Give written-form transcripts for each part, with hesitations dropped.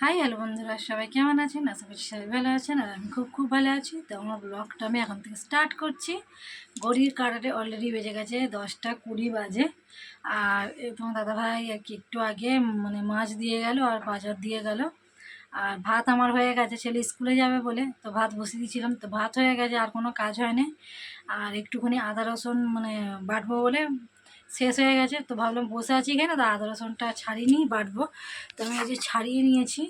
Hi hello বন্ধুরা, সবাই কেমন আছেন? আশা করছি সবাই ভালো আছেন। আর আমি খুব ভালো আছি। তো আমার ব্লগটা আমি এখন থেকে স্টার্ট করছি। ঘড়ির কাঁটাতে অলরেডি বেজে গেছে 10টা 20 বাজে। আর তোমার দাদাভাই আর কি একটু আগে মাছ দিয়ে গেল আর বাজার দিয়ে গেল। আর ভাত আমার হয়ে গেছে, ছেলে স্কুলে যাবে বলে তো ভাত বসিয়ে দিয়েছিলাম। তো ভাত হয়ে গেছে, আর কোনো কাজ হয়নি। আর একটুখানি আদা রসুন বাটবো বলে শেষ হয়ে গেছে। তো ভাবলাম বসে আছি কেন, তো আদা রসুনটা ছাড়িয়ে নিই, বাটবো। তো আমি এই যে ছাড়িয়ে নিয়েছি।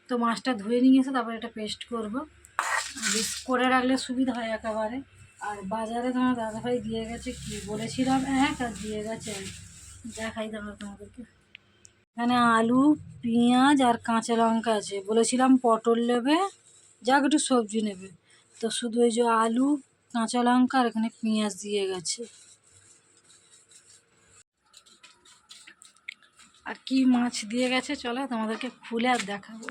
তো মাছটা ধুয়ে নিয়ে এসে তারপরে এটা পেস্ট করবো। বেশ করে রাখলে সুবিধা হয় একেবারে। আর বাজারে তোমার দাদাভাই দিয়ে গেছে, কি বলেছিলাম আর দিয়ে গেছে। দেখাই দাও তোমাদেরকে। এখানে আলু, পেঁয়াজ আর কাঁচা লঙ্কা আছে। বলেছিলাম পটল নেবে, যাক একটু সবজি নেবে। তো শুধু এই যে আলু, কাঁচা লঙ্কা আর এখানে পেঁয়াজ দিয়ে গেছে। আর কি মাছ দিয়ে গেছে চলো তোমাদেরকে খুলে আর দেখাবো।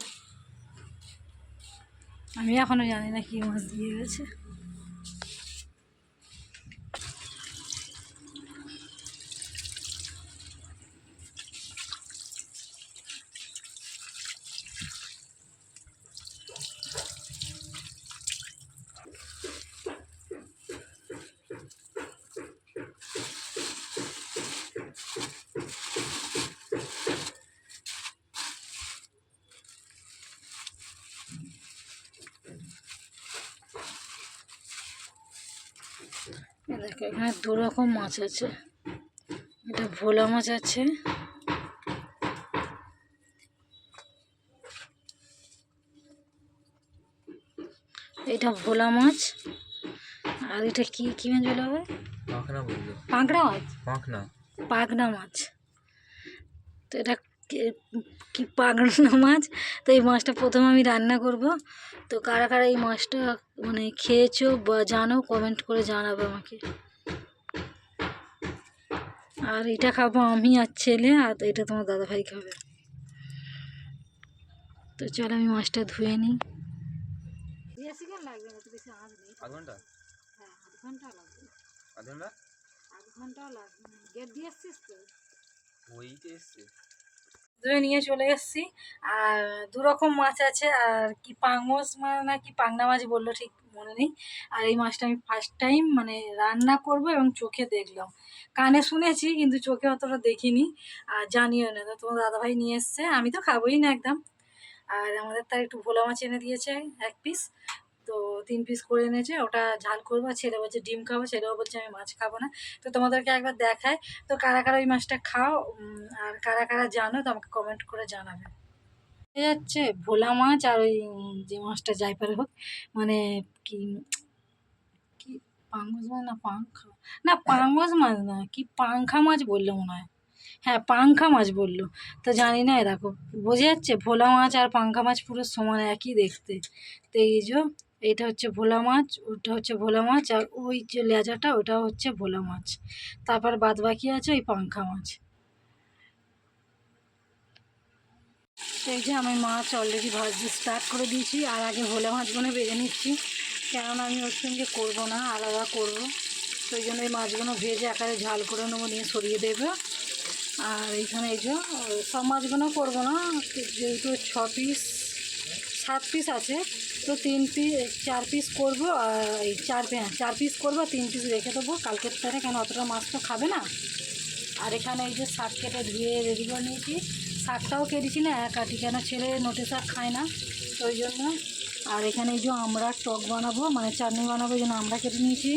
আমি এখনো জানি না কি মাছ দিয়ে গেছে। দেখো এখানে দু রকম মাছ আছে। এটা ভোলা মাছ আছে, এটা ভোলা মাছ। আর এটা কি কি মাছ বলা হয়? পাঁকড়া মাছ। পাগনা মাছ। তো এটা কি পাগনা মাছ। তো এই মাছটা প্রথমে আমি রান্না করব। তো কারা কারা এই মাছটা খেয়েছো বা জানো, কমেন্ট করে জানাবে আমাকে। আর এটা খাবো আমি আর ছেলে, আর এটা তোমার দাদাভাই খাবে। তো চলো আমি মাছটা ধুয়ে নিই। বেশিক্ষণ লাগবে না, তো বেশি আঁচ নেই। আধ ঘন্টা? হ্যাঁ, আধ ঘন্টা লাগবে। আধ ঘন্টা? আধ ঘন্টাও লাগবে না। গেট দিয়ে এসছিস তো? ওইতে এসছে। ধুয়ে নিয়ে চলে এসেছি। আর দু রকম মাছ আছে, আর কি পাঙস না কি পাংনা মাছ বললো, ঠিক মনে নেই। আর এই মাছটা আমি ফার্স্ট টাইম রান্না করব এবং চোখে দেখলাম। কানে শুনেছি কিন্তু চোখে অতটা দেখিনি, আর জানিও না। তো তোমার দাদাভাই নিয়ে এসছে, আমি তো খাবোই না একদম। আর আমাদের তার একটু ভোলা মাছ এনে দিয়েছে 1 পিস। তো 3 পিস করে এনেছে, ওটা ঝাল করবো। ছেলে বলছে ডিম খাবো, ছেলেও বলছে আমি মাছ খাবো না। তো তোমাদেরকে একবার দেখায়। তো কারা কারা ওই মাছটা খাও আর কারা কারা জানো, তো আমাকে কমেন্ট করে জানাবে। যাচ্ছে ভোলা মাছ আর ওই যে মাছটা যাই পারে হোক, মানে কি কি পাঙ্গস মাছ না পাংখা, না পাঙ্গস মাছ না, কি পাংখা মাছ বললো মনে হয়। হ্যাঁ, পাংখা মাছ বললো। তো জানি না, দেখো বোঝা যাচ্ছে ভোলা মাছ আর পাংখা মাছ পুরো সমান, একই দেখতে। তো এই যে এইটা হচ্ছে ভোলা মাছ, ওটা হচ্ছে ভোলা মাছ, আর ওই যে লেজাটা ওটা হচ্ছে ভোলা মাছ। তারপর বাদ বাকি আছে ওই পাংখা মাছ। তো এই যে আমি মাছ অলরেডি ভাজতে স্টার্ট করে দিয়েছি। আর আগে ভোলা মাছগুলো ভেজে নিচ্ছি, কেননা আমি ওর সঙ্গে করবো না, আলাদা করব। তো এই জন্য এই মাছগুলো ভেজে আকারে ঝাল করে নেবো, নিয়ে সরিয়ে দেবো। আর এইখানে এই যে সব মাছগুলো করবো না, যেহেতু 6 পিস 7 পিস আছে। তো 4 পিস করবো। আর এই 4 পিস করবো, 3 পিস রেখে দেবো কালকের তারে, কেন অতটা মাছ তো খাবে না। আর এখানে এই যে শাক কেটে ধুয়ে রেডি করে নিয়েছি। শাকটাও কেটেছি না কাটি, কেন ছেলে নোটে শাক খায় না, তো ওই জন্য। আর এখানে এই যে আমরা টক বানাবো, চাটনি বানাবো, এই জন্য আমরা কেটে নিয়েছি।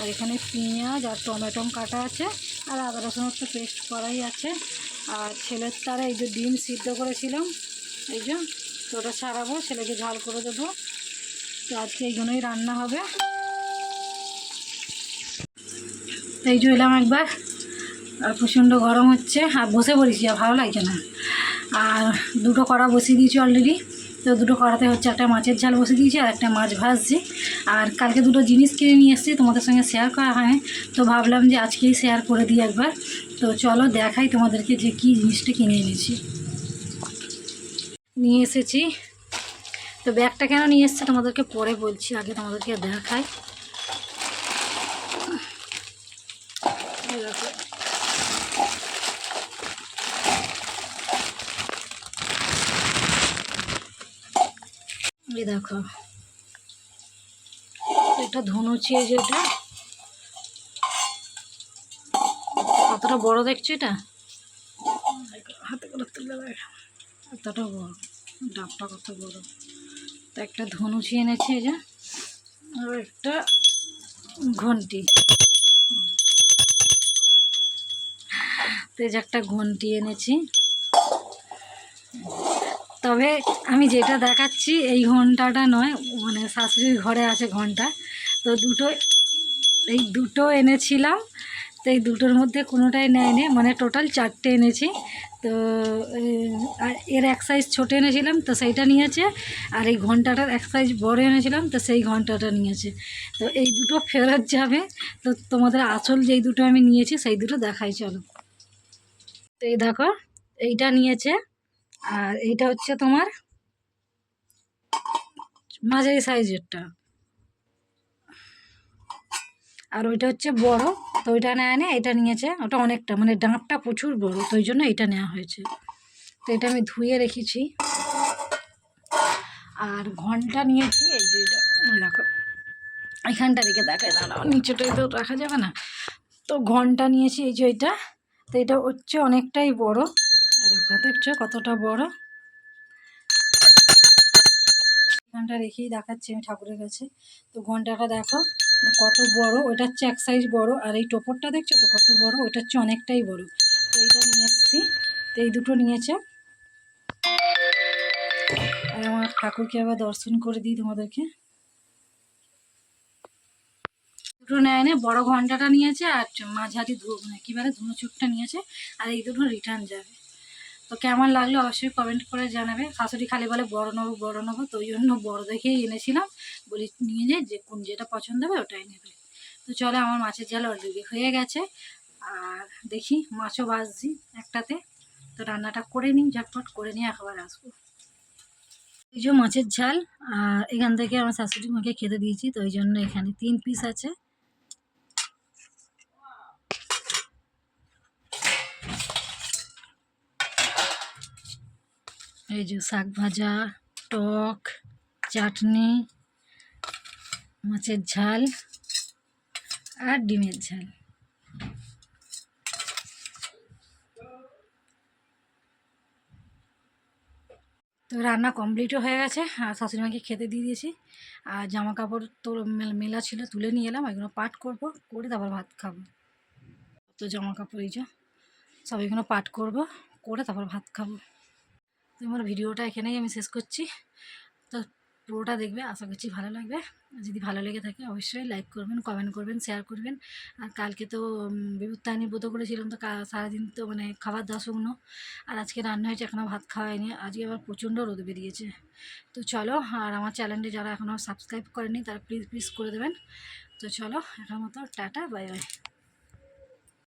আর এখানে পেঁয়াজ আর টমেটো কাটা আছে, আর আদা রসুনের তো পেস্ট করাই আছে। আর ছেলের তারা এই যে ডিম সিদ্ধ করেছিলাম, এই যে তো ওটা ছাড়াবো, ছেলেকে ঝাল করে দেবো। তো আজকে এই জন্যই রান্না হবে। এই যে এলাম একবার, আর প্রচণ্ড গরম হচ্ছে, আর বসে পড়েছি, আর ভালো লাগছে না। আর দুটো কড়া বসিয়ে দিয়েছি অলরেডি। তো দুটো কড়াতে হচ্ছে একটা মাছের ঝাল বসিয়ে দিয়েছি, আর একটা মাছ ভাজছি। আর কালকে দুটো জিনিস কিনে নিয়ে এসেছি, তোমাদের সঙ্গে শেয়ার করা হয়নি। তো ভাবলাম যে আজকেই শেয়ার করে দিই একবার। তো চলো দেখাই তোমাদেরকে যে কী জিনিসটা কিনে এনেছি। নিয়ে এসেছি, তো ব্যাগটা কেন নিয়ে এসেছে তোমাদেরকে পরে বলছি, আগে তোমাদেরকে দেখাই। এই দেখো এটা ধনুচি, এই যে এটা কতটা বড় দেখছো, এটা হাতে করে তুলে দেখ, এতটা বড়, ডাবটা কত বড়। তো একটা ধনুচি এনেছি এই যে, আর একটা ঘন্টি, তো এই যে একটা ঘন্টি এনেছি। তবে আমি যেটা দেখাচ্ছি এই ঘন্টাটা নয়, মানে শাশুড়ির ঘরে আছে ঘন্টা, তো এই দুটো এনেছিলাম, তো এই দুটোর মধ্যে কোনোটাই নেয়নি, মানে টোটাল 4টে এনেছি। তো আর এর এক সাইজ ছোটো এনেছিলাম, তো সেইটা নিয়েছে, আর এই ঘন্টাটার এক সাইজ বড় এনেছিলাম, তো সেই ঘন্টাটা নিয়েছে। তো এই দুটো ফেরত যাবে। তো তোমাদের আসল যেই দুটো আমি নিয়েছি সেই দুটো দেখাই, চলো। তো এই দেখো এইটা নিয়েছে, আর এইটা হচ্ছে তোমার মাঝারি সাইজেরটা, আর ওইটা হচ্ছে বড়, তো ওইটা নেয়নি, এটা নিয়েছে। ওটা অনেকটা, মানে ডাঁটটা প্রচুর বড়, তো ওই জন্য এটা নেওয়া হয়েছে। তো এটা আমি ধুয়ে রেখেছি। আর ঘন্টা নিয়েছি, এই যে এটা দেখো, এখানটা রেখে দেখায়, দাঁড়াও, নিচেটাই তো রাখা যাবে না। তো ঘন্টা নিয়েছি, এই যে এটা, তো এটা হচ্ছে অনেকটাই বড়, দেখো দেখছো কতটা বড়। ঘন্টা রেখেই দেখাচ্ছি আমি ঠাকুরের কাছে। তো ঘন্টাটা দেখো কত বড়, ওইটা হচ্ছে এক সাইজ বড়, আর এই টোপরটা দেখছো তো কত বড়, ওইটা হচ্ছে অনেকটাই বড়। তো এইটা নিয়ে এসেছি, তো এই দুটো নিয়েছে। আর আমার ঠাকুরকে আবার দর্শন করে দিই তোমাদেরকে। দুটো নেয় না, বড় ঘন্টাটা নিয়েছে, আর মাঝারি মানে কী বলে ধনুচুরটা নিয়েছে, আর এই দুটো রিটার্ন যাবে। তো কেমন লাগলো অবশ্যই কমেন্ট করে জানাবে। শাশুড়ি খালি বলে বড় নেবো বড় নেবো, তো ওই জন্য বড় দেখেই এনেছিলাম, বলি নিয়ে যাই, যে কোন যেটা পছন্দ হবে ওটাই নেবে। তো চলো, আমার মাছের ঝাল অলরেডি হয়ে গেছে, আর দেখি মাছও ভাজছি একটাতে। তো রান্নাটা করে নিই, ঝটপট করে নিয়ে একবার আসবো। এই যে মাছের ঝাল, আর এখান থেকে আমার শাশুড়ি মাকে খেতে দিয়েছি, তো ওই জন্য এখানে 3 পিস আছে। এই যে শাক ভাজা, টক, চাটনি, মাছের ঝাল আর ডিমের ঝাল। তো রান্না কমপ্লিটও হয়ে গেছে, আর শাশুড়িমাকে খেতে দিয়ে দিয়েছি। আর জামা কাপড় তো মেলা ছিল, তুলে নিয়ে এলাম, এগুলো পাট করবো, করে তারপর ভাত খাবো। তো জামা কাপড় এই যে সব এগুলো পাট করবো, করে তারপর ভাত খাবো। তো আমার ভিডিওটা এখানেই আমি শেষ করছি। তো পুরোটা দেখবে, আশা করছি ভালো লাগবে। যদি ভালো লেগে থাকে অবশ্যই লাইক করবেন, কমেন্ট করবেন, শেয়ার করবেন। আর কালকে তো বিভূতায়নী ব্রত করেছিলাম, তো সারাদিন তো মানে খাবার দাওয়া শুকনো, আর আজকে রান্না হয়েছে, এখনও ভাত খাওয়া হয়নি। আজকে আবার প্রচণ্ড রোদ বেরিয়েছে। তো চলো, আর আমার চ্যানেলটি যারা এখনও সাবস্ক্রাইব করেনি তারা প্লিজ প্লিজ করে দেবেন। তো চলো, এখন মতো টাটা, বাই বাই।